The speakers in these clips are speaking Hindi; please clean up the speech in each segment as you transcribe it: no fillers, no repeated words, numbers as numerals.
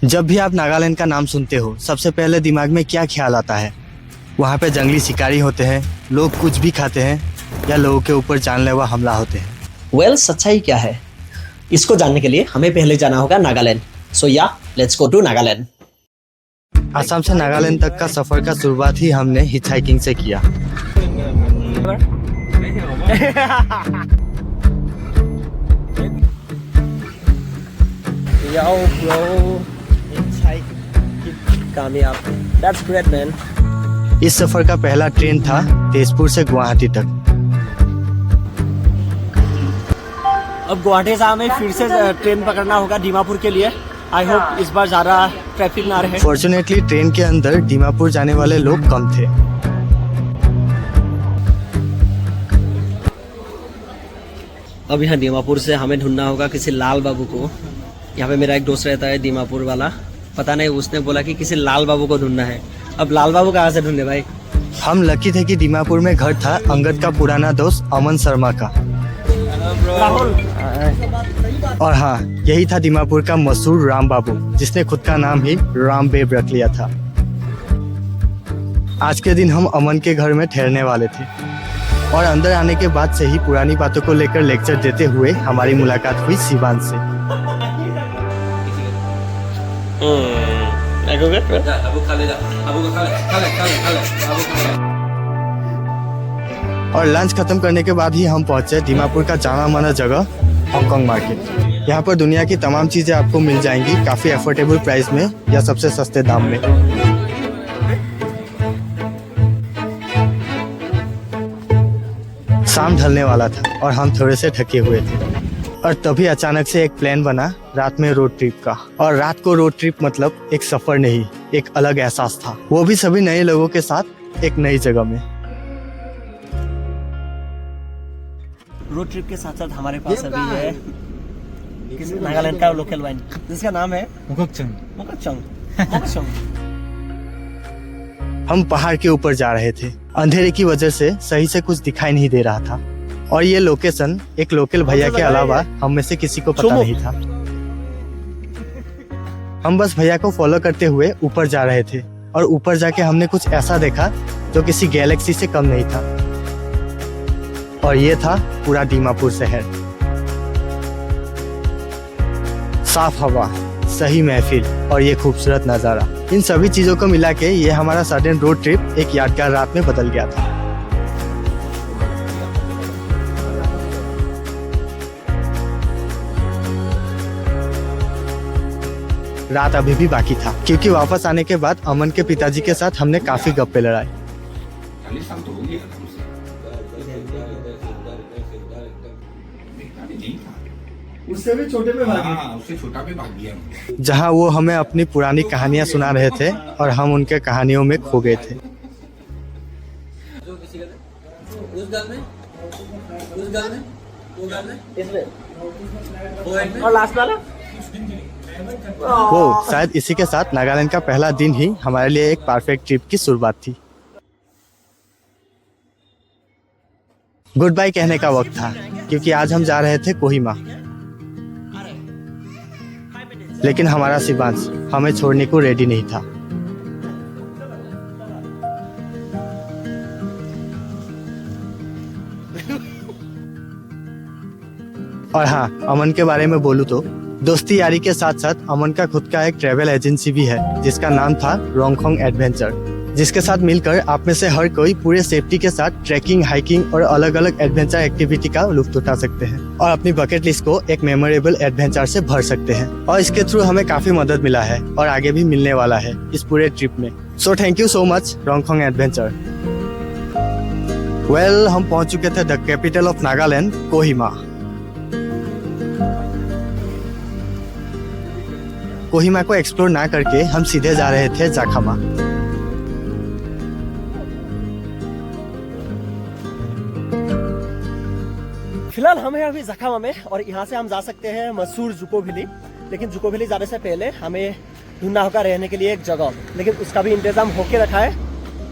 जब भी आप नागालैंड का नाम सुनते हो सबसे पहले दिमाग में क्या ख्याल आता है? वहाँ पे जंगली शिकारी होते हैं, लोग कुछ भी खाते हैं या लोगों के ऊपर जानलेवा हमला होते हैं? सच्चाई क्या है इसको जानने के लिए हमें पहले जाना होगा नागालैंड। सो या let's go to Nagaland. Assam से नागालैंड तक का सफर का शुरुआत ही हमने हिचहाइकिंग से किया। कामयाब। That's great, man. इस सफर का पहला ट्रेन था तेजपुर से गुवाहाटी तक। अब गुवाहाटी से हमें फिर से ट्रेन पकड़ना होगा दीमापुर के लिए। आई होप इस बार ज़्यादा ट्रैफिक ना रहे। फॉर्चुनेटली ट्रेन के अंदर दीमापुर जाने वाले लोग कम थे। अब यहाँ दीमापुर से हमें ढूंढना होगा किसी लाल बाबू को। यहाँ पे मेरा एक दोस्त रहता है दीमापुर वाला, पता नहीं उसने बोला कि किसी लाल बाबू को ढूंढना है। अब लाल बाबू कहाँ से ढूंढे भाई? हम लकी थे कि दीमापुर में घर था अंगद का पुराना दोस्त अमन शर्मा का। और हाँ, यही था दीमापुर का मशहूर राम बाबू, जिसने खुद का नाम ही राम बेब रख लिया था। आज के दिन हम अमन के घर में ठहरने वाले थे और अंदर आने के बाद से ही पुरानी बातों को लेकर लेक्चर देते हुए हमारी मुलाकात हुई शिवान से। और लंच खत्म करने के बाद ही हम पहुंचे दीमापुर का जाना माना जगह हांगकांग मार्केट। यहाँ पर दुनिया की तमाम चीजें आपको मिल जाएंगी काफी अफोर्डेबल प्राइस में या सबसे सस्ते दाम में। शाम ढलने वाला था और हम थोड़े से थके हुए थे और तभी अचानक से एक प्लान बना रात में रोड ट्रिप का। और रात को रोड ट्रिप मतलब एक सफर नहीं, एक अलग एहसास था, वो भी सभी नए लोगों के साथ एक नई जगह में। रोड ट्रिप के साथ साथ हमारे पास अभी है नागालैंड का लोकल वाइन जिसका नाम है मोककचंग। हम पहाड़ के ऊपर जा रहे थे। अंधेरे की वजह से सही से कुछ दिखाई नहीं दे रहा था और ये लोकेशन एक लोकल भैया के अलावा हम में से किसी को पता नहीं था। हम बस भैया को फॉलो करते हुए ऊपर जा रहे थे और ऊपर जाके हमने कुछ ऐसा देखा जो किसी गैलेक्सी से कम नहीं था। और ये था पूरा दीमापुर शहर। साफ हवा, सही महफिल और ये खूबसूरत नजारा, इन सभी चीजों को मिला के ये हमारा सडन रोड ट्रिप एक यादगार रात में बदल गया था। रात अभी भी बाकी था क्योंकि वापस आने के बाद अमन के पिताजी के साथ हमने काफी गप्पे लड़ाए। उससे भी छोटे पे भाग गया। उससे छोटा पे भाग गया। जहाँ वो हमें अपनी पुरानी कहानियाँ सुना रहे थे और हम उनके कहानियों में खो गए थे। और लास्ट वाला वो शायद इसी के साथ नागालैंड का पहला दिन ही हमारे लिए एक परफेक्ट ट्रिप की शुरुआत थी। गुड बाय कहने का वक्त था क्योंकि आज हम जा रहे थे कोहिमा। लेकिन हमारा शिवांश हमें छोड़ने को रेडी नहीं था। और हाँ, अमन के बारे में बोलूं तो दोस्ती यारी के साथ साथ अमन का खुद का एक ट्रैवल एजेंसी भी है जिसका नाम था रोंगखोंग एडवेंचर, जिसके साथ मिलकर आप में से हर कोई पूरे सेफ्टी के साथ ट्रैकिंग, हाइकिंग और अलग अलग एडवेंचर एक्टिविटी का लुत्फ उठा सकते हैं और अपनी बकेट लिस्ट को एक मेमोरेबल एडवेंचर से भर सकते हैं। और इसके थ्रू हमें काफी मदद मिला है और आगे भी मिलने वाला है इस पूरे ट्रिप में। So thank you so much Rongkhong adventure. Well, हम पहुंच चुके थे the capital of Nagaland, Kohima. Kohima को एक्सप्लोर ना करके हम सीधे जा रहे थे जाखामा। फिलहाल हम हैं अभी जाखामा में और यहाँ से हम जा सकते हैं मशहूर जुको वैली। लेकिन जुको वैली जाने से पहले हमें ढूंढना होगा रहने के लिए एक जगह, लेकिन उसका भी इंतजाम होके रखा है।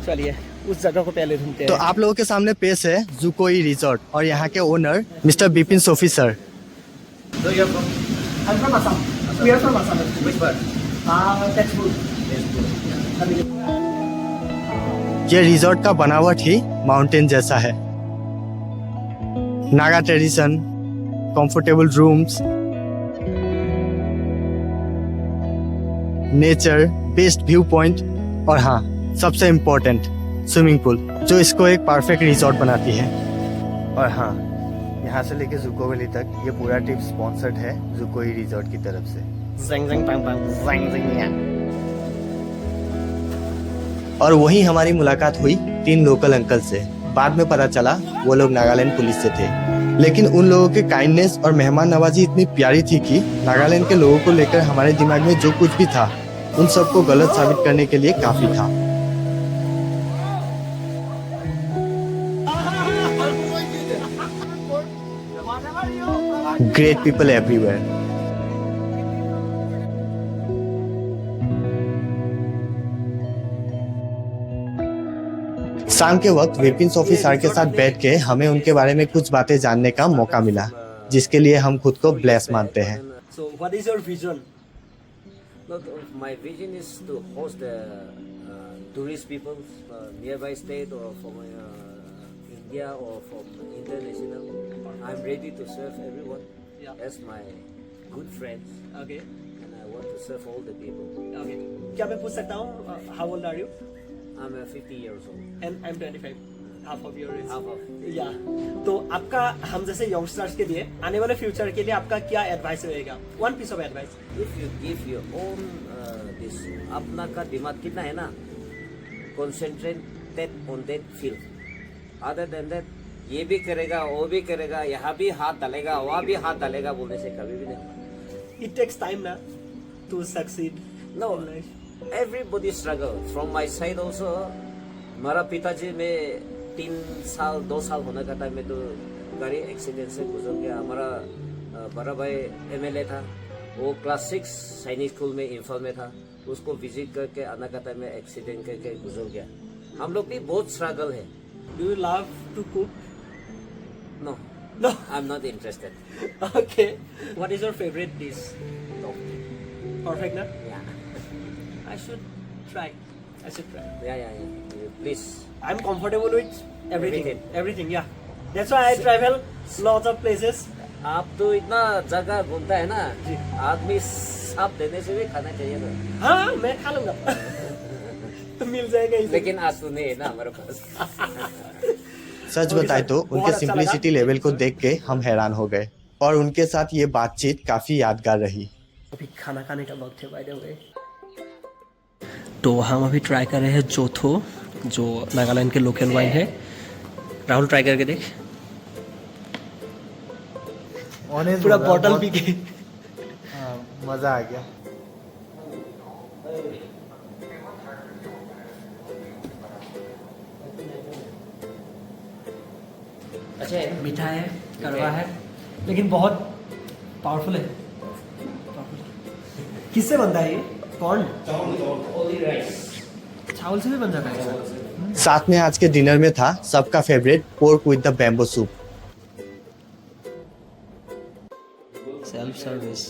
चलिए उस जगह को पहले ढूंढते हैं। तो आप लोगों के सामने पेश है जुकोई रिजॉर्ट और यहाँ के owner mister Bipin Sophie sir. ये रिजॉर्ट का बनावट ही माउंटेन जैसा है। Naga tradition, comfortable rooms, nature, best view point और हाँ सबसे इम्पोर्टेंट स्विमिंग पूल, जो इसको एक परफेक्ट रिजॉर्ट बनाती है। और हाँ, यहाँ से लेके जुको वैली तक ये पूरा ट्रिप स्पॉन्सर्ड है जुकोई रिजॉर्ट की तरफ से। और वहीं हमारी मुलाकात हुई 3 लोकल अंकल से। बाद में पता चला वो लोग नागालैंड पुलिस से थे, लेकिन उन लोगों के काइंडनेस और मेहमान नवाजी इतनी प्यारी थी कि नागालैंड के लोगों को लेकर हमारे दिमाग में जो कुछ भी था उन सबको गलत साबित करने के लिए काफी था। Great people everywhere. शाम के वक्त वेपन्स ऑफिसर के साथ बैठ के हमें उनके बारे में कुछ बातें जानने का मौका मिला, जिसके लिए हम खुद को ब्लेस मानते हैं। So what is your vision? Look, my vision is to host the tourist people nearby state or from India or from international. I'm ready to serve everyone as my good friends, Okay. and I want to serve all the people. Okay. क्या मैं पूछ सकता हूँ? How old are you? I'm 50 years old. And I'm 25. Half of your age. Half of. Yeah. तो आपका हम जैसे यंगस्टर्स के लिए आने वाले फ्यूचर के लिए आपका क्या एडवाइस रहेगा? One piece of advice. If you give your own this अपना का दिमाग कितना है ना, concentrated on that field. Other than that, ये भी करेगा, वो भी करेगा, यहाँ भी हाथ डालेगा, वहाँ भी हाथ डालेगा बोलने से कभी भी नहीं होगा। It takes time ना to succeed. No, in life. everybody struggle. From my side also, मेरा पिताजी में 2 साल होने का टाइम में तो गाड़ी एक्सीडेंट से गुजर गया। हमारा बड़ा भाई MLA था, वो क्लास 6 सैनिक स्कूल में इम्फाल में था, उसको विजिट करके आने का टाइम में एक्सीडेंट करके गुजर गया। हम लोग भी बहुत स्ट्रगल है। Do you love to cook? No, No. I'm not interested. Okay. What is your favorite dish? No. Perfect ना? Yeah. I should try. Yeah. Please. I'm comfortable with everything. Everything. Everything, yeah. That's why I travel lots of places. आप तो इतना जगह घूमता है ना, जी। आदमी साफ देने से भी खाना चाहिए ना। हाँ, मैं खा लूंगा। मिल जाएगा इसे। लेकिन आज तो नहीं है ना हमारे पास। सच बताए तो बहुत उनके अच्छा सिंपलिसिटी लगा। लेवल को देख के हम हैरान हो गए और उनके साथ ये बातचीत काफी यादगार रही। अभी खाना खाने का वक्त है बाय द वे। तो हम अभी ट्राई कर रहे हैं जोथो, जो नागालैंड के लोकल वाइन है। राहुल ट्राई करके देख। पूरा बॉटल पी के मजा आ गया। अच्छा है, मीठा है, कड़वा है, लेकिन बहुत पावरफुल है। किससे बनता है ये? कौन? चावल से भी बन जाता है। साथ में आज के डिनर में था सबका favourite pork with the bamboo soup. Self service.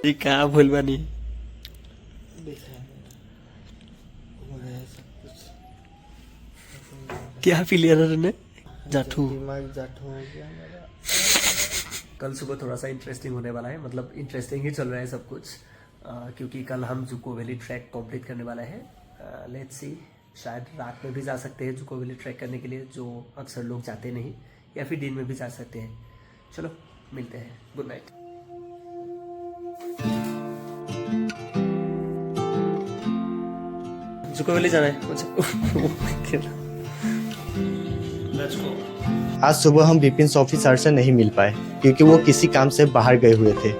ये कहाँ भूल बनी? क्या पी लिया ने? जाठू। कल सुबह थोड़ा सा इंटरेस्टिंग होने वाला है, मतलब इंटरेस्टिंग ही चल रहा है सब कुछ, क्योंकि कल हम जुको वैली ट्रैक कंप्लीट करने वाला है। लेट्स सी, शायद रात में भी जा सकते हैं जुको वैली ट्रैक करने के लिए, जो अक्सर लोग जाते नहीं, या फिर दिन में भी जा सकते हैं। चलो मिलते हैं, गुड नाइट। जुको वैली जाना है। Let's go. आज सुबह हम विपिन ऑफिसर से नहीं मिल पाए क्योंकि वो किसी काम से बाहर गए हुए थे।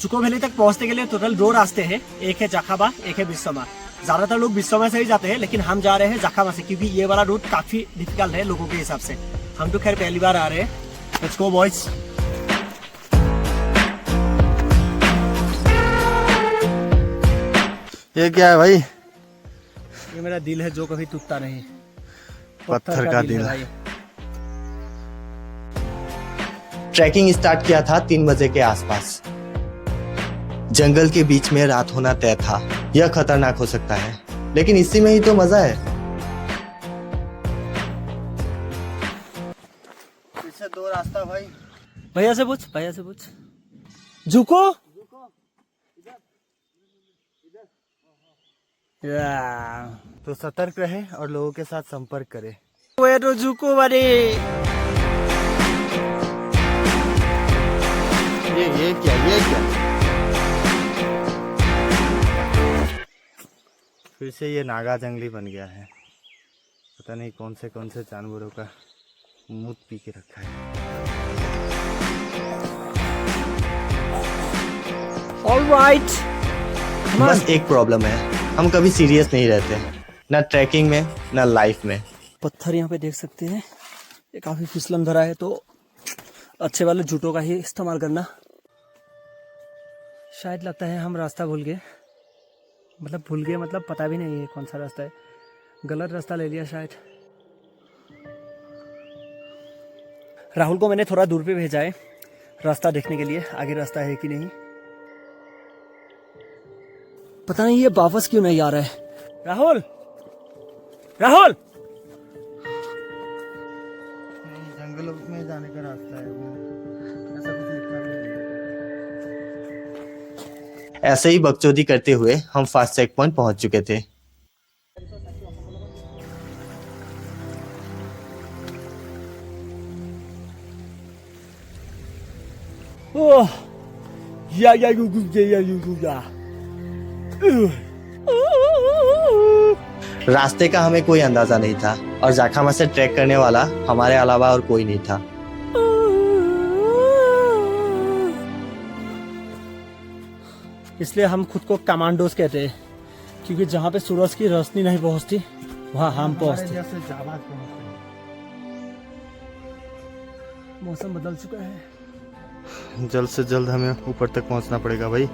जुको वैली तक पहुंचने के लिए टोटल 2 रास्ते हैं, एक है जाखाबा, एक है बिस्सोमा। ज्यादातर लोग बिस्सोमा से ही जाते हैं, लेकिन हम जा रहे हैं जाखाबा से, क्योंकि ये वाला रूट काफी डिफिकल्ट है लोगों के हिसाब से। हम तो खैर पहली बार आ रहे हैं। Let's go boys. ये क्या है भाई? ये मेरा दिल है जो कभी टूटता नहीं। पत्थर का दिल। भाई ट्रैकिंग स्टार्ट किया था 3 बजे के आसपास। जंगल के बीच में रात होना तय था। यह खतरनाक हो सकता है, लेकिन इसी में ही तो मजा है। पीछे 2 रास्ता भाई। भैया से पूछ, भैया से पूछ। झुको तो सतर्क रहे और लोगों के साथ संपर्क करें। वे तो झुको बड़ी। ये क्या फिर से ये नागा जंगली बन गया है। पता नहीं कौन से जानवरों का मूत पी के रखा है। ऑलराइट, बस एक प्रॉब्लम है, हम कभी सीरियस नहीं रहते, ना ट्रैकिंग में ना लाइफ में। पत्थर यहाँ पे देख सकते हैं, ये काफी फिसलन भरा है, तो अच्छे वाले जूतों का ही इस्तेमाल करना। शायद लगता है हम रास्ता भूल गए, मतलब पता भी नहीं है कौन सा रास्ता है। गलत रास्ता ले लिया शायद। राहुल को मैंने थोड़ा दूर पे भेजा है रास्ता देखने के लिए, आगे रास्ता है कि नहीं। पता नहीं ये वापस क्यों नहीं आ रहा है। राहुल, राहुल, जंगलों में जाने का रास्ता है वो, ऐसा कुछ लिखा नहीं है। ऐसे ही बकचोदी करते हुए हम फास्ट चेक पॉइंट पहुंच चुके थे। ओह, या रास्ते का हमें कोई अंदाजा नहीं था और जाखामा से ट्रैक करने वाला हमारे अलावा और कोई नहीं था। इसलिए हम खुद को कमांडोज कहते हैं, क्योंकि जहाँ पे सूरज की रोशनी नहीं पहुँचती वहाँ हम पहुँचते। मौसम बदल चुका है, जल्द से जल्द हमें ऊपर तक पहुंचना पड़ेगा भाई।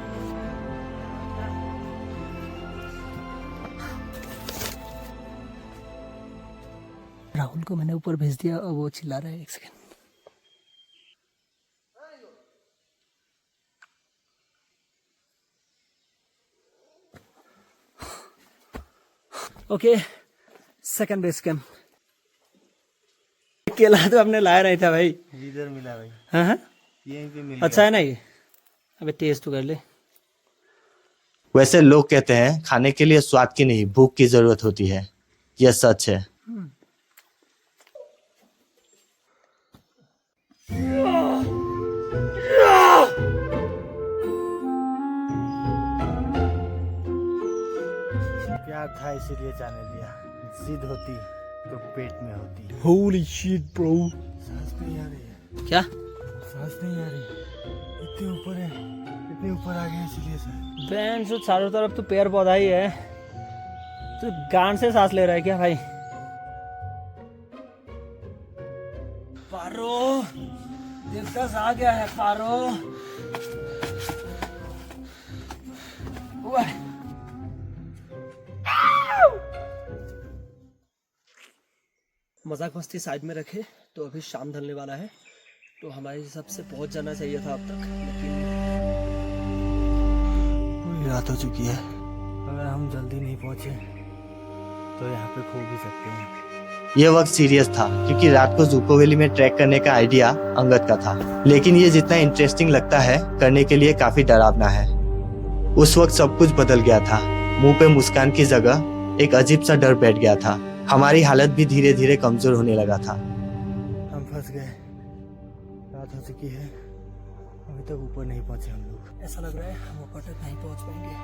राहुल को मैंने ऊपर भेज दिया और वो चिल्ला रहा है। एक second. Okay, second base camp. केला तो हमने लाया नहीं था भाई, इधर मिला भाई। हाँ, यहीं पे मिल अच्छा है ना ये। अबे टेस्ट तो कर ले। वैसे लोग कहते हैं खाने के लिए स्वाद की नहीं भूख की जरूरत होती है। यह सच है। प्यार था इसीलिए जाने दिया। जिद होती तो पेट में होती। Holy shit bro। सांस नहीं आ रही है। क्या? सांस नहीं आ रही। इतने ऊपर है, इतने ऊपर आ गए इसलिए सर। बैंड जो चारों तरफ तो पेड़ पौधा ही है, तो गांड से सांस ले रहा है क्या भाई? पारो, दिलकश आ गया है पारो। ओए। मजाक मस्ती साइड में रखे, तो अभी शाम ढलने वाला है, तो हमारे हिसाब से पहुंच जाना चाहिए था अब तक, लेकिन रात हो चुकी है। अगर हम जल्दी नहीं पहुंचे तो यहाँ पे खो भी सकते हैं। यह वक्त सीरियस था क्योंकि रात को जुको वैली में ट्रैक करने का आइडिया अंगद का था, लेकिन ये जितना इंटरेस्टिंग लगता है करने के लिए काफी डरावना है। उस वक्त सब कुछ बदल गया था। मुंह पे मुस्कान की जगह एक अजीब सा डर बैठ गया था। हमारी हालत भी धीरे धीरे कमजोर होने लगा था। हम फंस गए, रात हो चुकी है, अभी तक ऊपर नहीं पहुंचे हम लोग। ऐसा लग रहा है हम ऊपर तक नहीं पहुंच पाएंगे।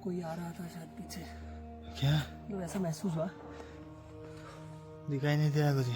कोई आ रहा था शायद पीछे, क्या? तो ऐसा महसूस हुआ। दिखाई नहीं दे रहा कुछ।